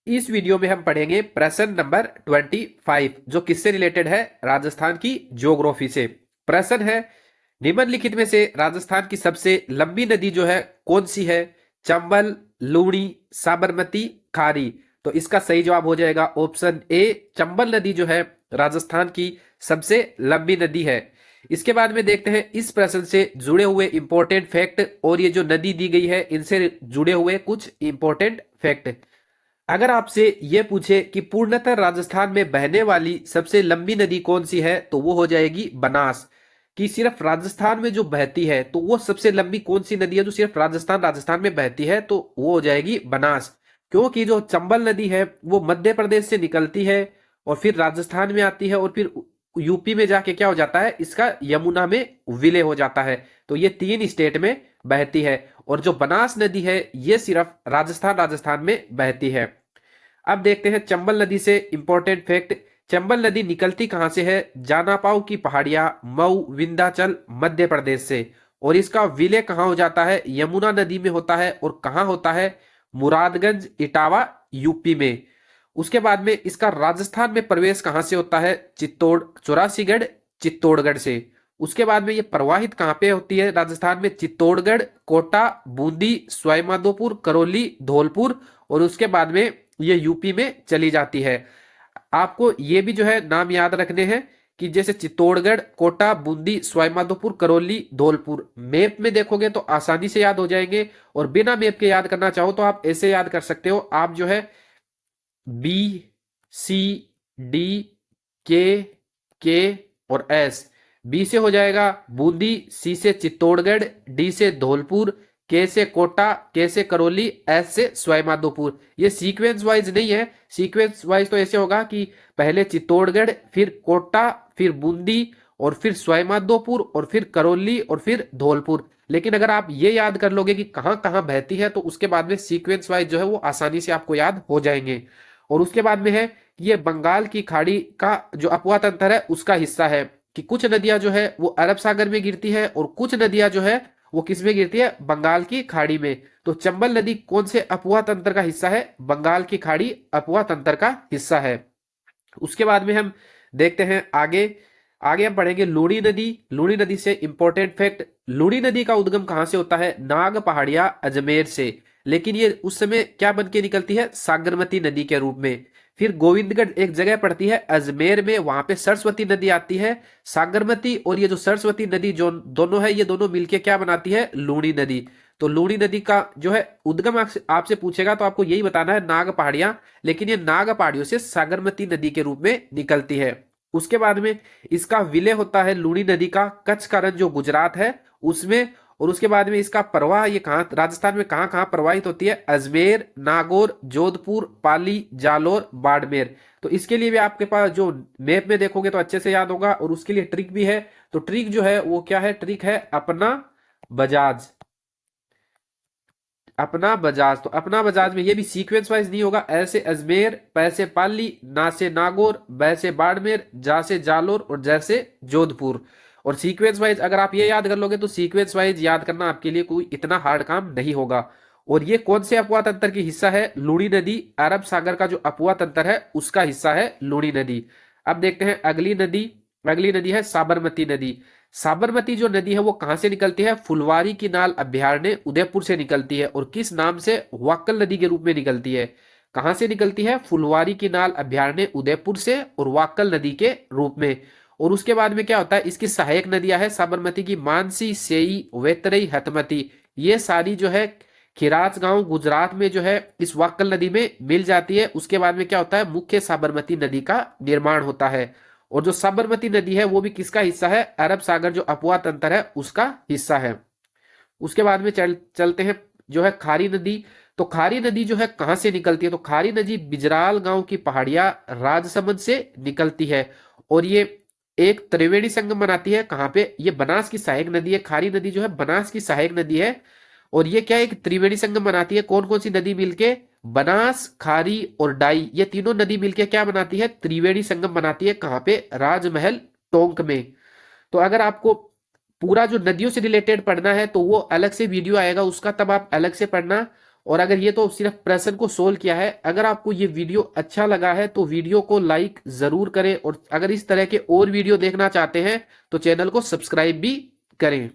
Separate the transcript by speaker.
Speaker 1: इस वीडियो में हम पढ़ेंगे प्रश्न नंबर 25 जो किससे रिलेटेड है, राजस्थान की ज्योग्राफी से। प्रश्न है, निम्नलिखित में से राजस्थान की सबसे लंबी नदी जो है कौन सी है? चंबल, लूणी, साबरमती, खारी। तो इसका सही जवाब हो जाएगा ऑप्शन ए, चंबल नदी जो है राजस्थान की सबसे लंबी नदी है। इसके बाद में देखते हैं इस प्रश्न से जुड़े हुए इंपॉर्टेंट फैक्ट और ये जो नदी दी गई है इनसे जुड़े हुए कुछ इंपॉर्टेंट फैक्ट। अगर आपसे ये पूछे कि पूर्णतः राजस्थान में बहने वाली सबसे लंबी नदी कौन सी है तो वो हो जाएगी बनास। कि सिर्फ राजस्थान में जो बहती है तो वो सबसे लंबी कौन सी नदी है जो सिर्फ राजस्थान में बहती है, तो वो हो जाएगी बनास। क्योंकि जो चंबल नदी है वो मध्य प्रदेश से निकलती है और फिर राजस्थान में आती है और फिर यूपी में जाके क्या हो जाता है, इसका यमुना में विलय हो जाता है। तो ये 3 स्टेट में बहती है और जो बनास नदी है ये सिर्फ राजस्थान में बहती है। अब देखते हैं चंबल नदी से इंपॉर्टेंट फैक्ट। चंबल नदी निकलती कहां से है? जानापाव की पहाड़ियां, मऊ, विंध्याचल, मध्य प्रदेश से। और इसका विलय कहां हो जाता है? यमुना नदी में होता है। और कहां होता है? मुरादगंज, इटावा, यूपी में। उसके बाद में इसका राजस्थान में प्रवेश कहां से होता है? चौरासीगढ़, चित्तौड़गढ़ से। उसके बाद में ये प्रवाहित कहां पे होती है राजस्थान में? चित्तौड़गढ़, कोटा, बूंदी, सवाईमाधोपुर, करौली, धौलपुर। और उसके बाद में ये यूपी में चली जाती है। आपको ये भी जो है नाम याद रखने हैं कि जैसे चित्तौड़गढ़, कोटा, बूंदी, सवाईमाधोपुर, करौली, धौलपुर मैप में देखोगे तो आसानी से याद हो जाएंगे। और बिना मैप के याद करना चाहो तो आप ऐसे याद कर सकते हो। आप जो है बी, सी, डी, के और एस। बी से हो जाएगा बूंदी, सी से चित्तौड़गढ़, डी से धौलपुर, के से कोटा, के से करौली, एस से सवाईमाधोपुर। ये सीक्वेंस वाइज नहीं है। सीक्वेंस वाइज तो ऐसे होगा कि पहले चित्तौड़गढ़, फिर कोटा, फिर बूंदी और फिर सवाईमाधोपुर और फिर करौली और फिर धौलपुर। लेकिन अगर आप ये याद कर लोगे कि कहां कहां बहती है तो उसके बाद में सीक्वेंस वाइज जो है वो आसानी से आपको याद हो जाएंगे। और उसके बाद में है कि ये बंगाल की खाड़ी का जो अपवा तंत्र है उसका हिस्सा है। कि कुछ नदियां जो है वो अरब सागर में गिरती है और कुछ नदियां जो है वो किस में गिरती है? बंगाल की खाड़ी में। तो चंबल नदी कौन से अपवा तंत्र का हिस्सा है? बंगाल की खाड़ी अपवा तंत्र का हिस्सा है। उसके बाद में हम देखते हैं आगे। आगे हम पढ़ेंगे लूणी नदी। लूणी नदी से इंपॉर्टेंट फैक्ट, लूणी नदी का उद्गम कहां से होता है? नाग पहाड़िया, अजमेर से। लेकिन ये उस समय क्या बन के निकलती है? सागरमती नदी के रूप में। फिर गोविंदगढ़ एक जगह पड़ती है अजमेर में, वहां पे सरस्वती नदी आती है। सागरमती और ये जो सरस्वती नदी जो दोनों है ये दोनों मिलके क्या बनाती है? लूणी नदी। तो लूणी नदी का जो है उद्गम आपसे पूछेगा तो आपको यही बताना है नाग पहाड़ियां। लेकिन ये नाग पहाड़ियों से सागरमती नदी के रूप में निकलती है। उसके बाद में इसका विलय होता है लूणी नदी का कच्छ का रण जो गुजरात है उसमें। और उसके बाद में इसका प्रवाह ये कहां राजस्थान में कहां कहां प्रवाहित होती है? अजमेर, नागौर, जोधपुर, पाली, जालोर, बाड़मेर। तो इसके लिए भी आपके पास जो मैप में देखोगे तो अच्छे से याद होगा। और उसके लिए ट्रिक भी है। तो ट्रिक जो है वो क्या है? ट्रिक है अपना बजाज। अपना बजाज। तो अपना बजाज में ये भी सीक्वेंस वाइज नहीं होगा। ऐसे अजमेर, पैसे पाली, ना से नागौर, वैसे बाड़मेर, जा से जालोर और जैसे जोधपुर। और सीक्वेंस वाइज अगर आप ये याद कर लोगे तो सीक्वेंस वाइज याद करना आपके लिए कोई इतना हार्ड काम नहीं होगा। और ये कौन से अपवा तंत्र की हिस्सा है? लूणी नदी। अरब सागर का जो अपवा तंत्र है उसका हिस्सा है लूणी नदी। अब देखते हैं अगली नदी। अगली नदी है साबरमती नदी। साबरमती जो नदी है वो कहां से निकलती है? फुलवारी की नाल अभ्यारण्य उदयपुर से निकलती है। और किस नाम से? वाक्कल नदी के रूप में निकलती है। कहां से निकलती है? फुलवारी की नाल अभ्यारण्य उदयपुर से और वाक्कल नदी के रूप में। और उसके बाद में क्या होता है? इसकी सहायक नदियां है साबरमती की मानसी, सेई, वेतरई, हतमती। ये सारी जो है खिराच गांव गुजरात में जो है इस वाक्कल नदी में मिल जाती है। उसके बाद में क्या होता है? मुख्य साबरमती नदी का निर्माण होता है। और जो साबरमती नदी है वो भी किसका हिस्सा है? अरब सागर जो अपवा तंत्र है उसका हिस्सा है। उसके बाद में चलते हैं जो है खारी नदी। तो खारी नदी जो है कहां से निकलती है? तो खारी नदी बिजराल गांव की पहाड़ियां राजसमंद से निकलती है। और ये एक त्रिवेणी संगम बनाती है। कहां पे? ये बनास की सहायक नदी है। खारी नदी जो है बनास की सहायक नदी है। और ये क्या एक त्रिवेणी संगम बनाती है? कौन कौन सी नदी मिलके? बनास, खारी और डाई, ये तीनों नदी मिलके क्या बनाती है? त्रिवेणी संगम बनाती है। कहां पे? राजमहल टोंक में। तो अगर आपको पूरा जो नदियों से रिलेटेड पढ़ना है तो वो अलग से वीडियो आएगा उसका, तब आप अलग से पढ़ना। और अगर ये तो सिर्फ प्रश्न को सोल्व किया है, अगर आपको ये वीडियो अच्छा लगा है तो वीडियो को लाइक जरूर करें, और अगर इस तरह के और वीडियो देखना चाहते हैं तो चैनल को सब्सक्राइब भी करें।